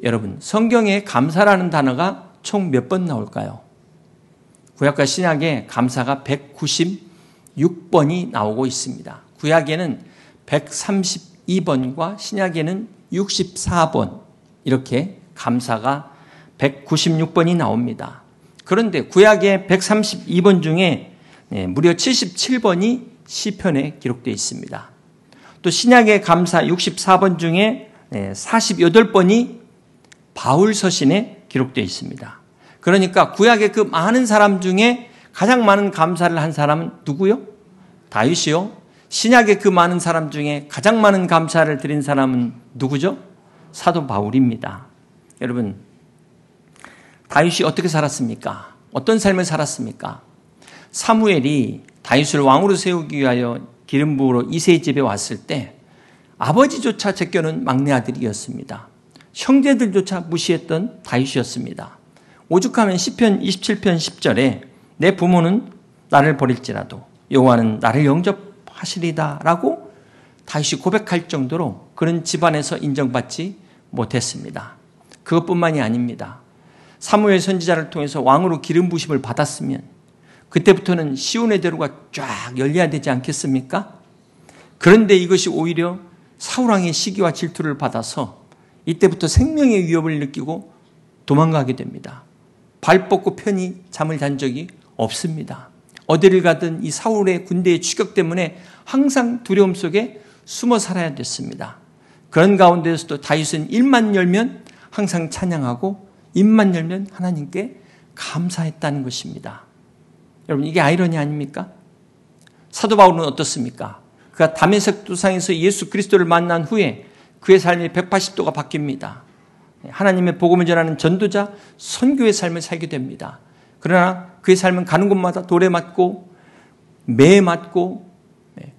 여러분, 성경에 감사라는 단어가 총 몇 번 나올까요? 구약과 신약에 감사가 196번이 나오고 있습니다. 구약에는 132번과 신약에는 64번, 이렇게 감사가 196번이 나옵니다. 그런데 구약의 132번 중에 무려 77번이 시편에 기록되어 있습니다. 또 신약의 감사 64번 중에 48번이 바울 서신에 기록되어 있습니다. 그러니까 구약의 그 많은 사람 중에 가장 많은 감사를 한 사람은 누구요? 다윗이요. 신약의 그 많은 사람 중에 가장 많은 감사를 드린 사람은 누구죠? 사도 바울입니다. 여러분, 다윗이 어떻게 살았습니까? 어떤 삶을 살았습니까? 사무엘이 다윗을 왕으로 세우기 위하여 기름 부으러 이새의 집에 왔을 때 아버지조차 제껴놓은 막내 아들이었습니다. 형제들조차 무시했던 다윗이었습니다. 오죽하면 시편 27편 10절에 내 부모는 나를 버릴지라도 여호와는 나를 영접하시리다 라고 다윗이 고백할 정도로 그런 집안에서 인정받지 못했습니다. 그것뿐만이 아닙니다. 사무엘 선지자를 통해서 왕으로 기름 부심을 받았으면 그때부터는 시온의 대로가 쫙 열려야 되지 않겠습니까? 그런데 이것이 오히려 사울왕의 시기와 질투를 받아서 이때부터 생명의 위협을 느끼고 도망가게 됩니다. 발 뻗고 편히 잠을 잔 적이 없습니다. 어디를 가든 이 사울의 군대의 추격 때문에 항상 두려움 속에 숨어 살아야 됐습니다. 그런 가운데서도 다윗은 입만 열면 항상 찬양하고 입만 열면 하나님께 감사했다는 것입니다. 여러분, 이게 아이러니 아닙니까? 사도 바울은 어떻습니까? 그가 다메섹 도상에서 예수 그리스도를 만난 후에 그의 삶이 180도가 바뀝니다. 하나님의 복음을 전하는 전도자, 선교의 삶을 살게 됩니다. 그러나 그의 삶은 가는 곳마다 돌에 맞고 매에 맞고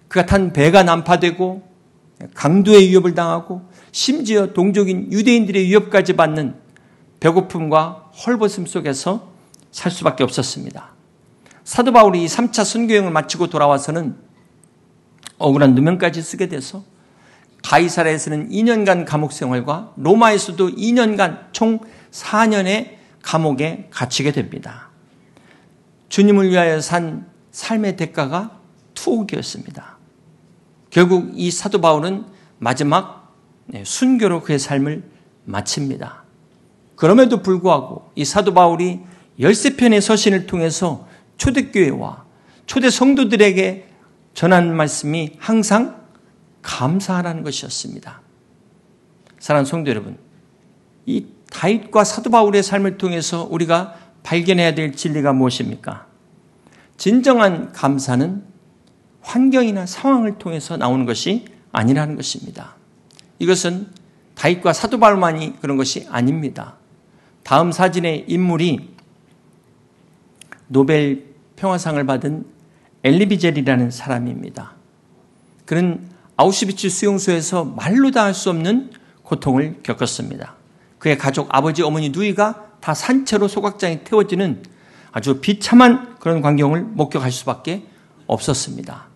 그가 탄 배가 난파되고 강도의 위협을 당하고 심지어 동족인 유대인들의 위협까지 받는 배고픔과 헐벗음 속에서 살 수밖에 없었습니다. 사도 바울이 3차 선교여행을 마치고 돌아와서는 억울한 누명까지 쓰게 돼서 가이사랴에서는 2년간 감옥 생활과 로마에서도 2년간 총 4년의 감옥에 갇히게 됩니다. 주님을 위하여 산 삶의 대가가 투옥이었습니다. 결국 이 사도 바울은 마지막 순교로 그의 삶을 마칩니다. 그럼에도 불구하고 이 사도 바울이 13편의 서신을 통해서 초대교회와 초대 성도들에게 전한 말씀이 항상 감사하라는 것이었습니다. 사랑하는 성도 여러분, 이 다윗과 사도 바울의 삶을 통해서 우리가 발견해야 될 진리가 무엇입니까? 진정한 감사는 환경이나 상황을 통해서 나오는 것이 아니라는 것입니다. 이것은 다윗과 사도 바울만이 그런 것이 아닙니다. 다음 사진의 인물이 노벨 평화상을 받은 엘리비젤이라는 사람입니다. 그는 아우슈비츠 수용소에서 말로 다 할 수 없는 고통을 겪었습니다. 그의 가족, 아버지, 어머니, 누이가 다 산채로 소각장에 태워지는 아주 비참한 그런 광경을 목격할 수밖에 없었습니다.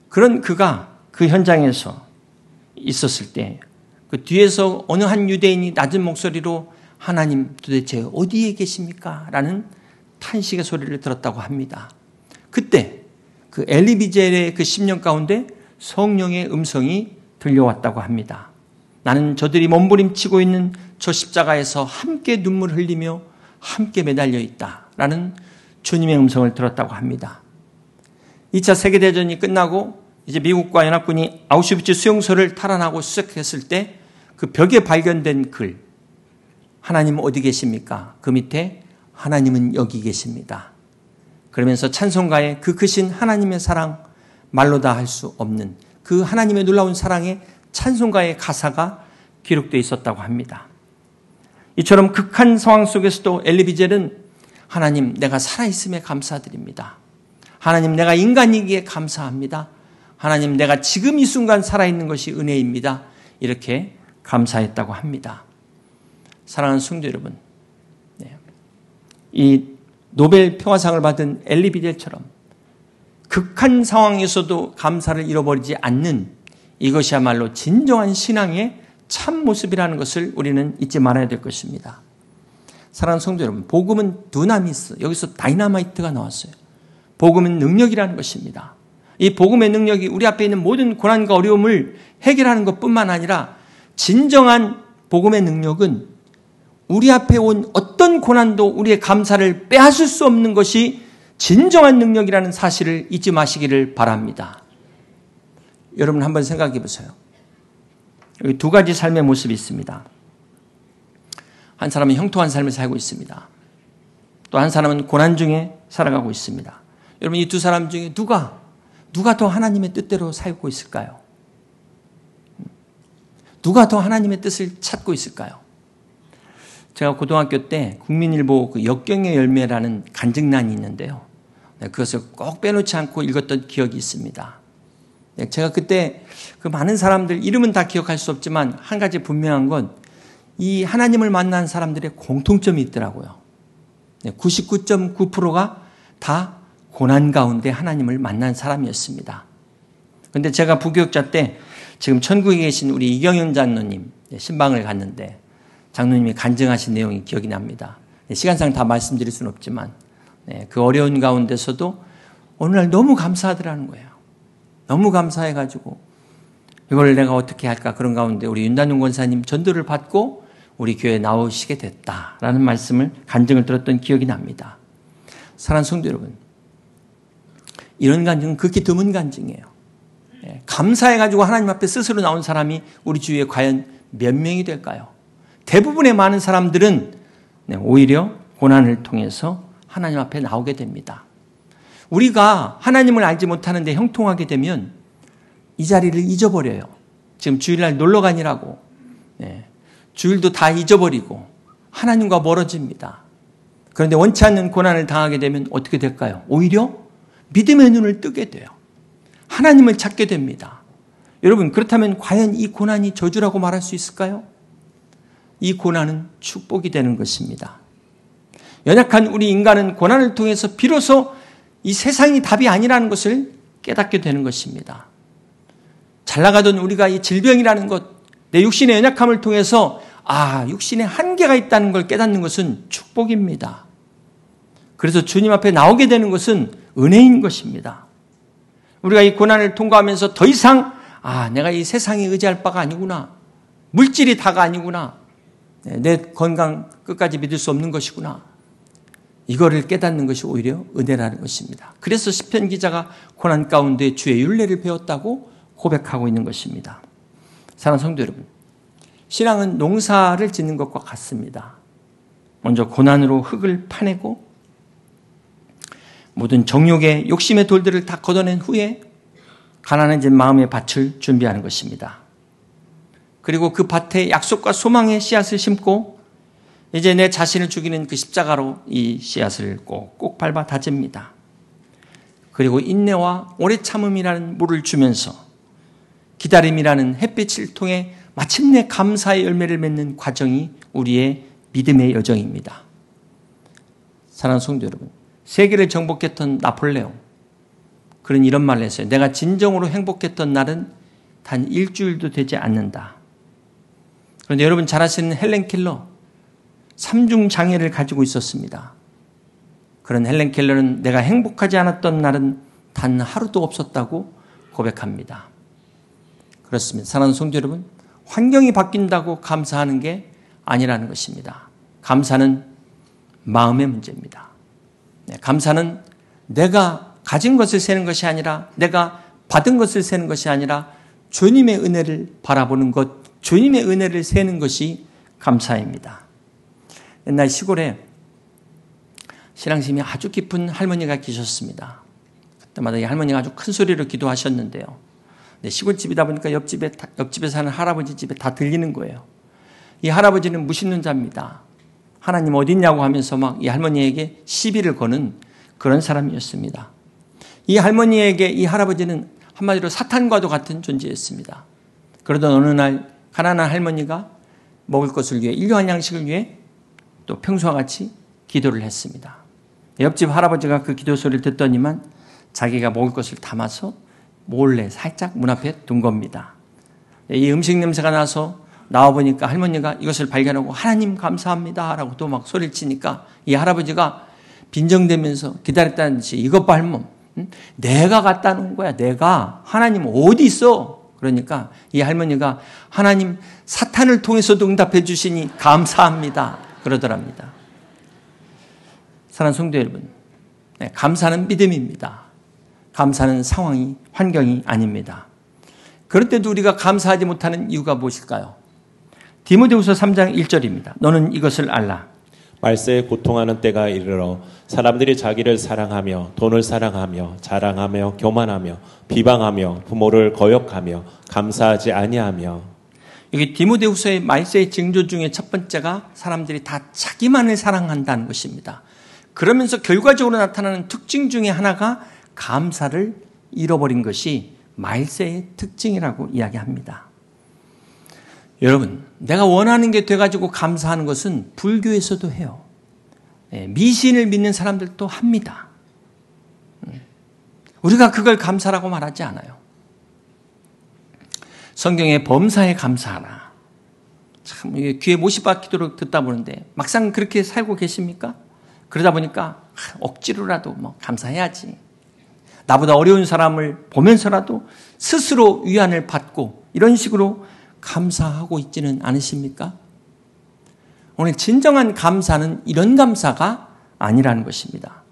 그런 그가 그 현장에서 있었을 때 그 뒤에서 어느 한 유대인이 낮은 목소리로 하나님 도대체 어디에 계십니까? 라는 탄식의 소리를 들었다고 합니다. 그때 그 엘리비젤의 그 심령 가운데 성령의 음성이 들려왔다고 합니다. 나는 저들이 몸부림치고 있는 저 십자가에서 함께 눈물 흘리며 함께 매달려 있다라는 주님의 음성을 들었다고 합니다. 2차 세계대전이 끝나고 이제 미국과 연합군이 아우슈비츠 수용소를 탈환하고 수색했을 때 그 벽에 발견된 글, 하나님 어디 계십니까? 그 밑에 하나님은 여기 계십니다. 그러면서 찬송가에 그 크신 하나님의 사랑, 말로 다 할 수 없는 그 하나님의 놀라운 사랑의 찬송가의 가사가 기록되어 있었다고 합니다. 이처럼 극한 상황 속에서도 엘리비젤은 하나님, 내가 살아있음에 감사드립니다. 하나님, 내가 인간이기에 감사합니다. 하나님, 내가 지금 이 순간 살아있는 것이 은혜입니다. 이렇게 감사했다고 합니다. 사랑하는 성도 여러분, 이 노벨 평화상을 받은 엘리비젤처럼 극한 상황에서도 감사를 잃어버리지 않는 이것이야말로 진정한 신앙의 참 모습이라는 것을 우리는 잊지 말아야 될 것입니다. 사랑하는 성도 여러분, 복음은 두나미스, 여기서 다이나마이트가 나왔어요. 복음은 능력이라는 것입니다. 이 복음의 능력이 우리 앞에 있는 모든 고난과 어려움을 해결하는 것뿐만 아니라 진정한 복음의 능력은 우리 앞에 온 어떤 고난도 우리의 감사를 빼앗을 수 없는 것이 진정한 능력이라는 사실을 잊지 마시기를 바랍니다. 여러분 한번 생각해 보세요. 여기 두 가지 삶의 모습이 있습니다. 한 사람은 형통한 삶을 살고 있습니다. 또 한 사람은 고난 중에 살아가고 있습니다. 여러분 이 두 사람 중에 누가 더 하나님의 뜻대로 살고 있을까요? 누가 더 하나님의 뜻을 찾고 있을까요? 제가 고등학교 때 국민일보 그 역경의 열매라는 간증란이 있는데요. 그것을 꼭 빼놓지 않고 읽었던 기억이 있습니다. 제가 그때 그 많은 사람들 이름은 다 기억할 수 없지만 한 가지 분명한 건 이 하나님을 만난 사람들의 공통점이 있더라고요. 99.9%가 다 고난 가운데 하나님을 만난 사람이었습니다. 그런데 제가 부교육자 때 지금 천국에 계신 우리 이경영 장로님 신방을 갔는데 장로님이 간증하신 내용이 기억이 납니다. 시간상 다 말씀드릴 수는 없지만 그 어려운 가운데서도 어느 날 너무 감사하더라는 거예요. 너무 감사해가지고 이걸 내가 어떻게 할까 그런 가운데 우리 윤단용 권사님 전도를 받고 우리 교회에 나오시게 됐다라는 말씀을 간증을 들었던 기억이 납니다. 사랑하는 성도 여러분, 이런 간증은 극히 드문 간증이에요. 감사해가지고 하나님 앞에 스스로 나온 사람이 우리 주위에 과연 몇 명이 될까요? 대부분의 많은 사람들은 오히려 고난을 통해서 하나님 앞에 나오게 됩니다. 우리가 하나님을 알지 못하는데 형통하게 되면 이 자리를 잊어버려요. 지금 주일날 놀러 가니라고 주일도 다 잊어버리고 하나님과 멀어집니다. 그런데 원치 않는 고난을 당하게 되면 어떻게 될까요? 오히려 믿음의 눈을 뜨게 돼요. 하나님을 찾게 됩니다. 여러분 그렇다면 과연 이 고난이 저주라고 말할 수 있을까요? 이 고난은 축복이 되는 것입니다. 연약한 우리 인간은 고난을 통해서 비로소 이 세상이 답이 아니라는 것을 깨닫게 되는 것입니다. 잘 나가던 우리가 이 질병이라는 것, 내 육신의 연약함을 통해서 육신에 한계가 있다는 걸 깨닫는 것은 축복입니다. 그래서 주님 앞에 나오게 되는 것은 은혜인 것입니다. 우리가 이 고난을 통과하면서 더 이상 내가 이 세상에 의지할 바가 아니구나. 물질이 다가 아니구나. 내 건강 끝까지 믿을 수 없는 것이구나. 이거를 깨닫는 것이 오히려 은혜라는 것입니다. 그래서 시편 기자가 고난 가운데 주의 율례를 배웠다고 고백하고 있는 것입니다. 사랑하는 성도 여러분, 신앙은 농사를 짓는 것과 같습니다. 먼저 고난으로 흙을 파내고 모든 정욕의 욕심의 돌들을 다 걷어낸 후에 가난해진 마음의 밭을 준비하는 것입니다. 그리고 그 밭에 약속과 소망의 씨앗을 심고 이제 내 자신을 죽이는 그 십자가로 이 씨앗을 꼭 밟아 다집니다. 그리고 인내와 오래 참음이라는 물을 주면서 기다림이라는 햇빛을 통해 마침내 감사의 열매를 맺는 과정이 우리의 믿음의 여정입니다. 사랑하는 성도 여러분, 세계를 정복했던 나폴레옹, 그는 이런 말을 했어요. 내가 진정으로 행복했던 날은 단 일주일도 되지 않는다. 그런데 여러분 잘 아시는 헬렌 켈러, 3중 장애를 가지고 있었습니다. 그런 헬렌 켈러는 내가 행복하지 않았던 날은 단 하루도 없었다고 고백합니다. 그렇습니다. 사랑하는 성도 여러분, 환경이 바뀐다고 감사하는 게 아니라는 것입니다. 감사는 마음의 문제입니다. 감사는 내가 가진 것을 세는 것이 아니라, 내가 받은 것을 세는 것이 아니라 주님의 은혜를 바라보는 것, 주님의 은혜를 세는 것이 감사입니다. 옛날 시골에 신앙심이 아주 깊은 할머니가 계셨습니다. 그때마다 이 할머니가 아주 큰 소리로 기도하셨는데요. 시골집이다 보니까 옆집에 사는 할아버지 집에 다 들리는 거예요. 이 할아버지는 무신론자입니다. 하나님 어디 있냐고 하면서 막 이 할머니에게 시비를 거는 그런 사람이었습니다. 이 할머니에게 이 할아버지는 한마디로 사탄과도 같은 존재였습니다. 그러던 어느 날 가난한 할머니가 먹을 것을 위해, 일용할 양식을 위해 또 평소와 같이 기도를 했습니다. 옆집 할아버지가 그 기도 소리를 듣더니만 자기가 먹을 것을 담아서 몰래 살짝 문 앞에 둔 겁니다. 이 음식 냄새가 나서 나와보니까 할머니가 이것을 발견하고 하나님 감사합니다 라고 또 막 소리를 치니까 이 할아버지가 빈정대면서 기다렸다는 듯이 이것 봐 할멈, 내가 갖다 놓은 거야. 내가. 하나님 어디 있어? 그러니까 이 할머니가 하나님 사탄을 통해서도 응답해 주시니 감사합니다 그러더랍니다. 사랑하는 성도 여러분, 감사는 믿음입니다. 감사는 상황이, 환경이 아닙니다. 그럴 때도 우리가 감사하지 못하는 이유가 무엇일까요? 디모데후서 3장 1절입니다. 너는 이것을 알라. 말세에 고통하는 때가 이르러 사람들이 자기를 사랑하며 돈을 사랑하며 자랑하며 교만하며 비방하며 부모를 거역하며 감사하지 아니하며. 여기 디모데후서의 말세의 징조 중에 첫 번째가 사람들이 다 자기만을 사랑한다는 것입니다. 그러면서 결과적으로 나타나는 특징 중에 하나가 감사를 잃어버린 것이 말세의 특징이라고 이야기합니다. 여러분, 내가 원하는 게 돼가지고 감사하는 것은 불교에서도 해요. 미신을 믿는 사람들도 합니다. 우리가 그걸 감사라고 말하지 않아요. 성경에 범사에 감사하라. 참 귀에 못이 박히도록 듣다 보는데 막상 그렇게 살고 계십니까? 그러다 보니까 억지로라도 감사해야지. 나보다 어려운 사람을 보면서라도 스스로 위안을 받고 이런 식으로 감사하고 있지는 않으십니까? 오늘 진정한 감사는 이런 감사가 아니라는 것입니다.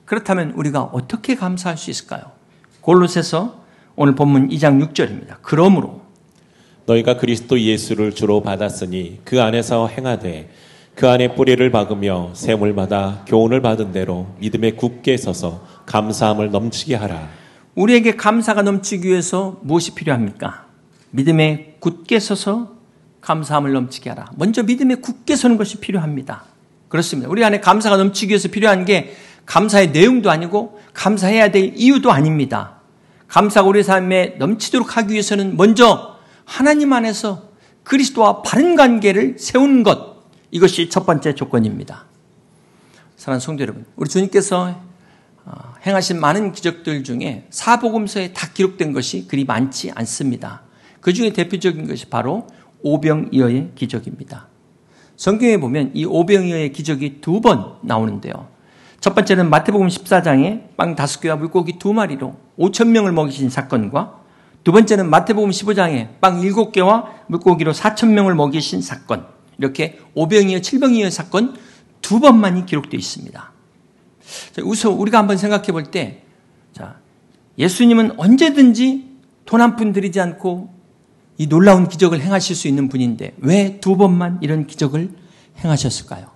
그렇다면 우리가 어떻게 감사할 수 있을까요? 골로새서 오늘 본문 2장 6절입니다. 그러므로 너희가 그리스도 예수를 주로 받았으니 그 안에서 행하되 그 안에 뿌리를 박으며 샘물마다 교훈을 받은 대로 믿음에 굳게 서서 감사함을 넘치게 하라. 우리에게 감사가 넘치기 위해서 무엇이 필요합니까? 믿음에 굳게 서서 감사함을 넘치게 하라. 먼저 믿음에 굳게 서는 것이 필요합니다. 그렇습니다. 우리 안에 감사가 넘치기 위해서 필요한 게 감사의 내용도 아니고 감사해야 될 이유도 아닙니다. 감사가 우리 삶에 넘치도록 하기 위해서는 먼저 하나님 안에서 그리스도와 바른 관계를 세우는 것, 이것이 첫 번째 조건입니다. 사랑하는 성도 여러분, 우리 주님께서 행하신 많은 기적들 중에 사복음서에 다 기록된 것이 그리 많지 않습니다. 그 중에 대표적인 것이 바로 오병이어의 기적입니다. 성경에 보면 이 오병이어의 기적이 2번 나오는데요. 첫 번째는 마태복음 14장에 빵 5개와 물고기 2마리로 5,000명을 먹이신 사건과 두 번째는 마태복음 15장에 빵 7개와 물고기로 4,000명을 먹이신 사건, 이렇게 오병이어, 7병이어 사건 2번만이 기록되어 있습니다. 우선 우리가 한번 생각해 볼 때, 예수님은 언제든지 돈 한 푼 들이지 않고 이 놀라운 기적을 행하실 수 있는 분인데 왜 2번만 이런 기적을 행하셨을까요?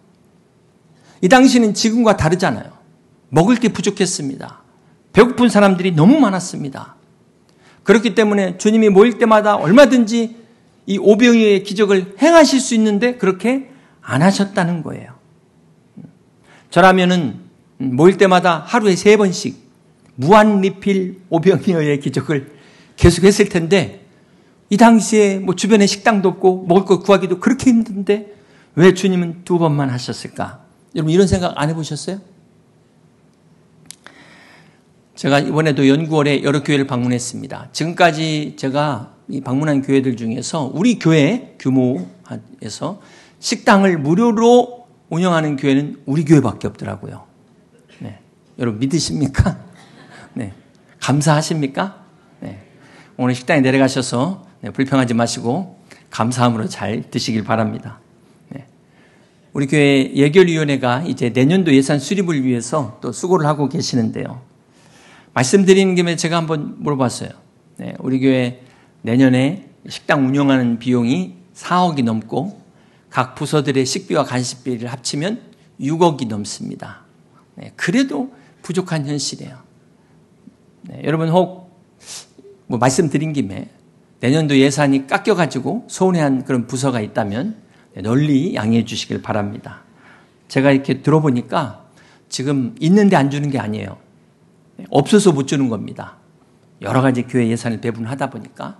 이 당시는 지금과 다르잖아요. 먹을 게 부족했습니다. 배고픈 사람들이 너무 많았습니다. 그렇기 때문에 주님이 모일 때마다 얼마든지 이 오병이어의 기적을 행하실 수 있는데 그렇게 안 하셨다는 거예요. 저라면은 모일 때마다 하루에 3번씩 무한 리필 오병이어의 기적을 계속했을 텐데 이 당시에 주변에 식당도 없고 먹을 거 구하기도 그렇게 힘든데 왜 주님은 2번만 하셨을까? 여러분 이런 생각 안 해보셨어요? 제가 이번에도 연구월에 여러 교회를 방문했습니다. 지금까지 제가 이 방문한 교회들 중에서 우리 교회 규모에서 식당을 무료로 운영하는 교회는 우리 교회밖에 없더라고요. 네. 여러분 믿으십니까? 네. 감사하십니까? 네. 오늘 식당에 내려가셔서 불평하지 마시고 감사함으로 잘 드시길 바랍니다. 네. 우리 교회 예결위원회가 이제 내년도 예산 수립을 위해서 또 수고를 하고 계시는데요. 말씀드리는 김에 제가 한번 물어봤어요. 네. 우리 교회 내년에 식당 운영하는 비용이 4억이 넘고 각 부서들의 식비와 간식비를 합치면 6억이 넘습니다. 네. 그래도 부족한 현실이에요. 네. 여러분 혹 말씀드린 김에 내년도 예산이 깎여가지고 서운해한 그런 부서가 있다면 널리 양해해 주시길 바랍니다. 제가 이렇게 들어보니까 지금 있는데 안 주는 게 아니에요. 없어서 못 주는 겁니다. 여러 가지 교회 예산을 배분하다 보니까.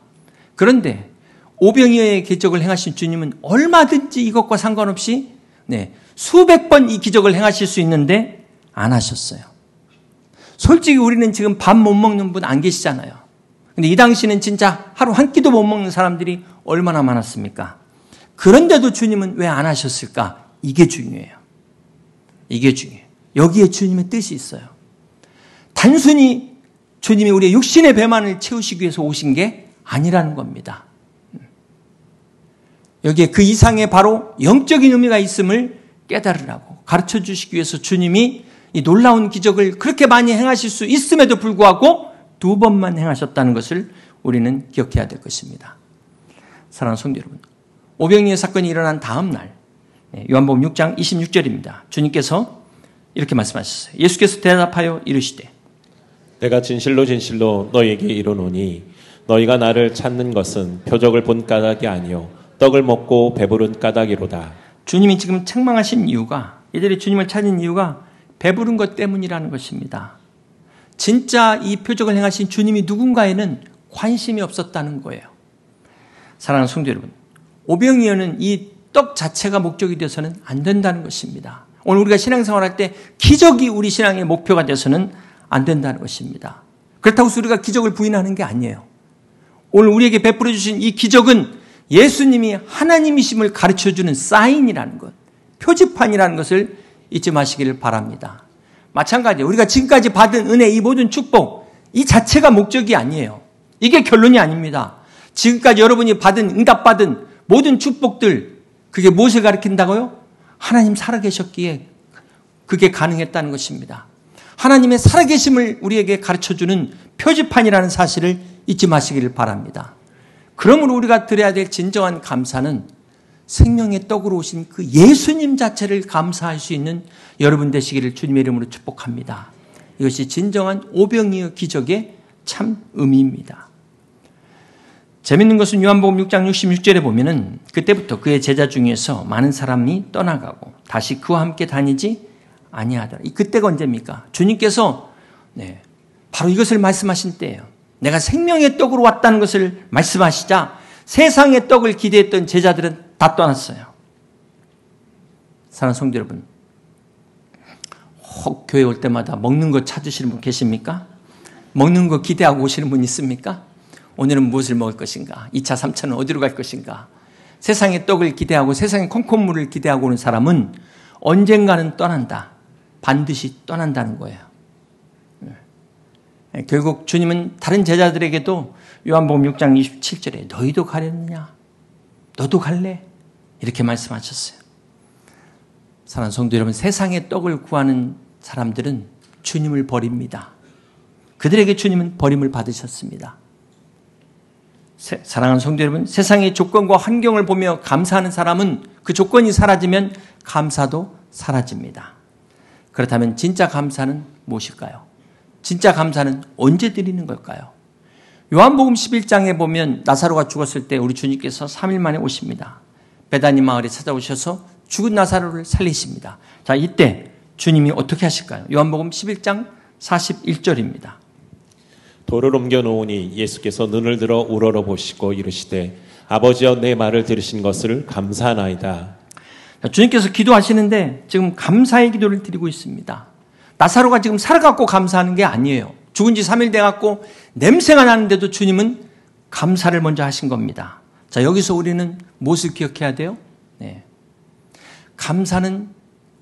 그런데 오병이어의 기적을 행하신 주님은 얼마든지 이것과 상관없이 수백 번 이 기적을 행하실 수 있는데 안 하셨어요. 솔직히 우리는 지금 밥 못 먹는 분 안 계시잖아요. 근데 이 당시는 진짜 하루 한 끼도 못 먹는 사람들이 얼마나 많았습니까? 그런데도 주님은 왜 안 하셨을까? 이게 중요해요. 이게 중요해요. 여기에 주님의 뜻이 있어요. 단순히 주님이 우리의 육신의 배만을 채우시기 위해서 오신 게 아니라는 겁니다. 여기에 그 이상의 바로 영적인 의미가 있음을 깨달으라고 가르쳐 주시기 위해서 주님이 이 놀라운 기적을 그렇게 많이 행하실 수 있음에도 불구하고 2번만 행하셨다는 것을 우리는 기억해야 될 것입니다. 사랑하는 성도 여러분, 오병이어 사건이 일어난 다음 날 요한복음 6장 26절입니다. 주님께서 이렇게 말씀하셨어요. 예수께서 대답하여 이르시되 내가 진실로 진실로 너희에게 이르노니 너희가 나를 찾는 것은 표적을 본 까닭이 아니요 떡을 먹고 배부른 까닭이로다. 주님이 지금 책망하신 이유가, 이들이 주님을 찾은 이유가 배부른 것 때문이라는 것입니다. 진짜 이 표적을 행하신 주님이 누군가에는 관심이 없었다는 거예요. 사랑하는 성도 여러분, 오병이어는 이 떡 자체가 목적이 되어서는 안 된다는 것입니다. 오늘 우리가 신앙생활할 때 기적이 우리 신앙의 목표가 되어서는 안 된다는 것입니다. 그렇다고 해서 우리가 기적을 부인하는 게 아니에요. 오늘 우리에게 베풀어 주신 이 기적은 예수님이 하나님이심을 가르쳐주는 사인이라는 것, 표지판이라는 것을 잊지 마시기를 바랍니다. 마찬가지예요. 우리가 지금까지 받은 은혜, 이 모든 축복, 이 자체가 목적이 아니에요. 이게 결론이 아닙니다. 지금까지 여러분이 받은, 응답받은 모든 축복들, 그게 무엇을 가리킨다고요? 하나님 살아계셨기에 그게 가능했다는 것입니다. 하나님의 살아계심을 우리에게 가르쳐주는 표지판이라는 사실을 잊지 마시기를 바랍니다. 그러므로 우리가 드려야 될 진정한 감사는 생명의 떡으로 오신 그 예수님 자체를 감사할 수 있는 여러분 되시기를 주님의 이름으로 축복합니다. 이것이 진정한 오병이어 기적의 참 의미입니다. 재밌는 것은 요한복음 6장 66절에 보면은 그때부터 그의 제자 중에서 많은 사람이 떠나가고 다시 그와 함께 다니지 아니하더라. 그때가 언제입니까? 주님께서 바로 이것을 말씀하신 때예요. 내가 생명의 떡으로 왔다는 것을 말씀하시자 세상의 떡을 기대했던 제자들은 다 떠났어요. 사랑하는 성도 여러분, 혹 교회 올 때마다 먹는 거 찾으시는 분 계십니까? 먹는 거 기대하고 오시는 분 있습니까? 오늘은 무엇을 먹을 것인가? 2차, 3차는 어디로 갈 것인가? 세상의 떡을 기대하고 세상의 콩콩물을 기대하고 오는 사람은 언젠가는 떠난다. 반드시 떠난다는 거예요. 결국 주님은 다른 제자들에게도 요한복음 6장 27절에 너희도 가려느냐? 너도 갈래? 이렇게 말씀하셨어요. 사랑하는 성도 여러분, 세상의 떡을 구하는 사람들은 주님을 버립니다. 그들에게 주님은 버림을 받으셨습니다. 사랑하는 성도 여러분, 세상의 조건과 환경을 보며 감사하는 사람은 그 조건이 사라지면 감사도 사라집니다. 그렇다면 진짜 감사는 무엇일까요? 진짜 감사는 언제 드리는 걸까요? 요한복음 11장에 보면 나사로가 죽었을 때 우리 주님께서 3일 만에 오십니다. 베다니 마을에 찾아오셔서 죽은 나사로를 살리십니다. 자, 이때 주님이 어떻게 하실까요? 요한복음 11장 41절입니다. 돌을 옮겨 놓으니 예수께서 눈을 들어 우러러 보시고 이르시되 아버지여 내 말을 들으신 것을 감사하나이다. 주님께서 기도하시는데 지금 감사의 기도를 드리고 있습니다. 나사로가 지금 살아갖고 감사하는 게 아니에요. 죽은 지 3일 돼갖고 냄새가 나는데도 주님은 감사를 먼저 하신 겁니다. 자, 여기서 우리는 무엇을 기억해야 돼요? 감사는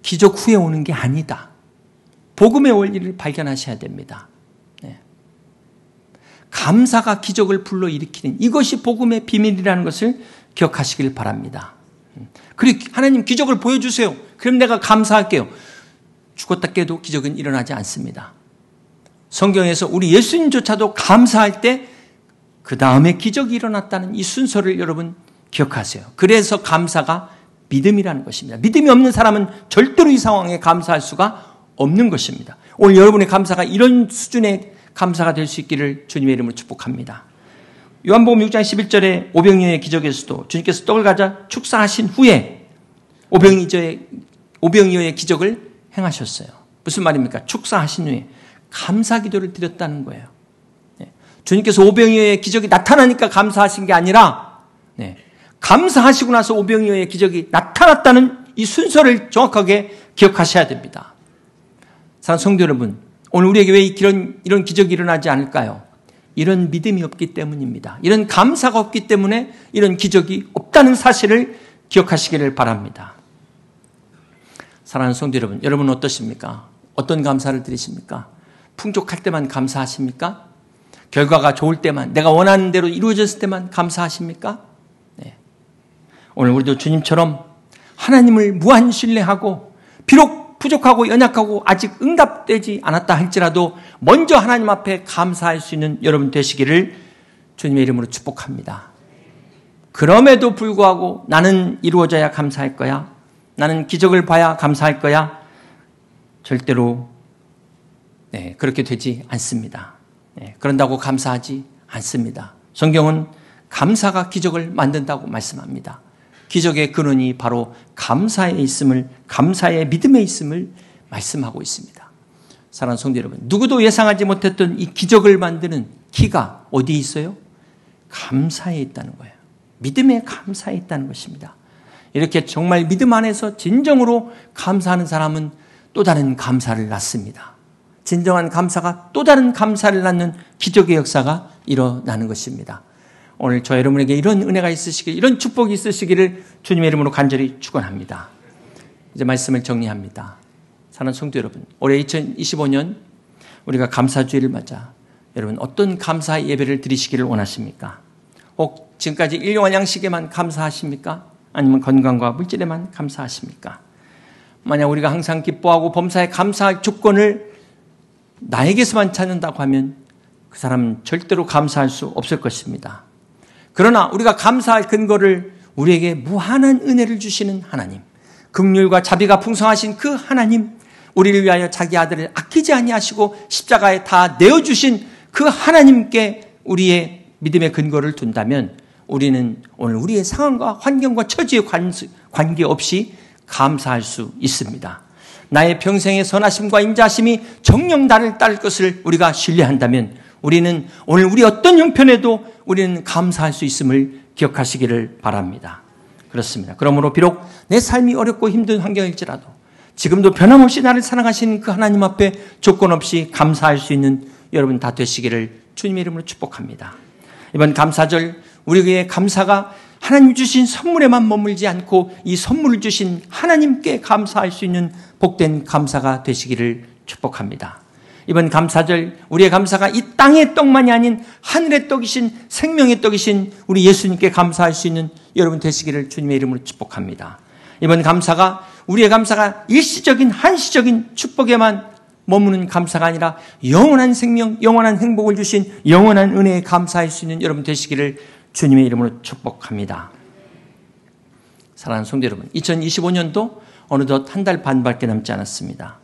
기적 후에 오는 게 아니다. 복음의 원리를 발견하셔야 됩니다. 감사가 기적을 불러일으키는 이것이 복음의 비밀이라는 것을 기억하시길 바랍니다. 그리고 하나님 기적을 보여주세요. 그럼 내가 감사할게요. 죽었다 깨도 기적은 일어나지 않습니다. 성경에서 우리 예수님조차도 감사할 때 그 다음에 기적이 일어났다는 이 순서를 여러분 기억하세요. 그래서 감사가 믿음이라는 것입니다. 믿음이 없는 사람은 절대로 이 상황에 감사할 수가 없는 것입니다. 오늘 여러분의 감사가 이런 수준의 감사가 될 수 있기를 주님의 이름으로 축복합니다. 요한복음 6장 11절에 오병이어의 기적에서도 주님께서 떡을 가져 축사하신 후에 오병이어의 기적을 행하셨어요. 무슨 말입니까? 축사하신 후에 감사 기도를 드렸다는 거예요. 주님께서 오병이어의 기적이 나타나니까 감사하신 게 아니라 감사하시고 나서 오병이어의 기적이 나타났다는 이 순서를 정확하게 기억하셔야 됩니다. 사랑하는 성도 여러분, 오늘 우리에게 왜 이런 기적이 일어나지 않을까요? 이런 믿음이 없기 때문입니다. 이런 감사가 없기 때문에 이런 기적이 없다는 사실을 기억하시기를 바랍니다. 사랑하는 성도 여러분, 여러분은 어떠십니까? 어떤 감사를 드리십니까? 풍족할 때만 감사하십니까? 결과가 좋을 때만, 내가 원하는 대로 이루어졌을 때만 감사하십니까? 네. 오늘 우리도 주님처럼 하나님을 무한 신뢰하고 비록 부족하고 연약하고 아직 응답되지 않았다 할지라도 먼저 하나님 앞에 감사할 수 있는 여러분 되시기를 주님의 이름으로 축복합니다. 그럼에도 불구하고 나는 이루어져야 감사할 거야, 나는 기적을 봐야 감사할 거야, 절대로 그렇게 되지 않습니다. 그런다고 감사하지 않습니다. 성경은 감사가 기적을 만든다고 말씀합니다. 기적의 근원이 바로 감사에 있음을, 감사의 믿음에 있음을 말씀하고 있습니다. 사랑하는 성도 여러분, 누구도 예상하지 못했던 이 기적을 만드는 키가 어디에 있어요? 감사에 있다는 거예요. 믿음에 감사에 있다는 것입니다. 이렇게 정말 믿음 안에서 진정으로 감사하는 사람은 또 다른 감사를 낳습니다. 진정한 감사가 또 다른 감사를 낳는 기적의 역사가 일어나는 것입니다. 오늘 저 여러분에게 이런 은혜가 있으시길, 이런 축복이 있으시기를 주님의 이름으로 간절히 축원합니다. 이제 말씀을 정리합니다. 사랑하는 성도 여러분, 올해 2025년 우리가 감사주일을 맞아 여러분 어떤 감사 예배를 드리시기를 원하십니까? 혹 지금까지 일용할 양식에만 감사하십니까? 아니면 건강과 물질에만 감사하십니까? 만약 우리가 항상 기뻐하고 범사에 감사할 조건을 나에게서만 찾는다고 하면 그 사람은 절대로 감사할 수 없을 것입니다. 그러나 우리가 감사할 근거를 우리에게 무한한 은혜를 주시는 하나님, 긍휼과 자비가 풍성하신 그 하나님, 우리를 위하여 자기 아들을 아끼지 아니하시고 십자가에 다 내어주신 그 하나님께 우리의 믿음의 근거를 둔다면 우리는 오늘 우리의 상황과 환경과 처지에 관계없이 감사할 수 있습니다. 나의 평생의 선하심과 인자심이 정녕 나를 따를 것을 우리가 신뢰한다면 우리는 오늘 우리 어떤 형편에도 우리는 감사할 수 있음을 기억하시기를 바랍니다. 그렇습니다. 그러므로 비록 내 삶이 어렵고 힘든 환경일지라도 지금도 변함없이 나를 사랑하시는 그 하나님 앞에 조건 없이 감사할 수 있는 여러분 다 되시기를 주님의 이름으로 축복합니다. 이번 감사절 우리의 감사가 하나님 주신 선물에만 머물지 않고 이 선물을 주신 하나님께 감사할 수 있는 복된 감사가 되시기를 축복합니다. 이번 감사절 우리의 감사가 이 땅의 떡만이 아닌 하늘의 떡이신 생명의 떡이신 우리 예수님께 감사할 수 있는 여러분 되시기를 주님의 이름으로 축복합니다. 이번 감사가 우리의 감사가 일시적인 한시적인 축복에만 머무는 감사가 아니라 영원한 생명, 영원한 행복을 주신 영원한 은혜에 감사할 수 있는 여러분 되시기를 주님의 이름으로 축복합니다. 사랑하는 성도 여러분, 2025년도 어느덧 한 달 반밖에 남지 않았습니다.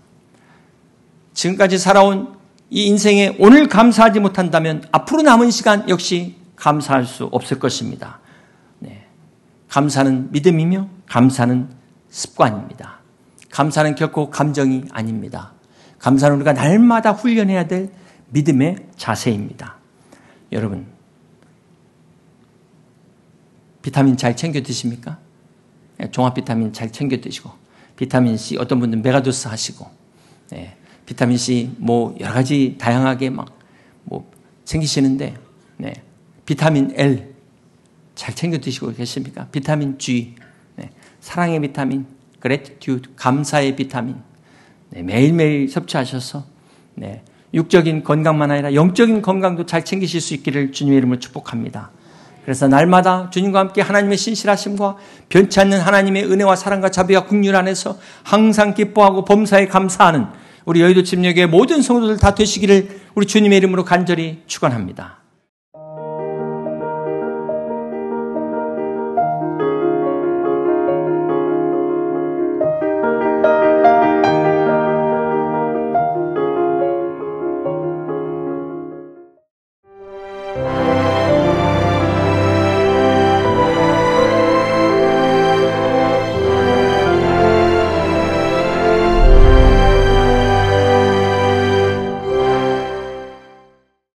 지금까지 살아온 이 인생에 오늘 감사하지 못한다면 앞으로 남은 시간 역시 감사할 수 없을 것입니다. 감사는 믿음이며 감사는 습관입니다. 감사는 결코 감정이 아닙니다. 감사는 우리가 날마다 훈련해야 될 믿음의 자세입니다. 여러분, 비타민 잘 챙겨 드십니까? 종합 비타민 잘 챙겨 드시고, 비타민 C 어떤 분들은 메가도스 하시고, 비타민 C 뭐 여러 가지 다양하게 막 뭐 챙기시는데, 비타민 L 잘 챙겨 드시고 계십니까? 비타민 G, 사랑의 비타민, 그래티튜드, 감사의 비타민, 매일매일 섭취하셔서 육적인 건강만 아니라 영적인 건강도 잘 챙기실 수 있기를 주님의 이름으로 축복합니다. 그래서 날마다 주님과 함께 하나님의 신실하심과 변치 않는 하나님의 은혜와 사랑과 자비와 긍휼 안에서 항상 기뻐하고 범사에 감사하는 우리 여의도 침략의 모든 성도들 다 되시기를 우리 주님의 이름으로 간절히 축원합니다.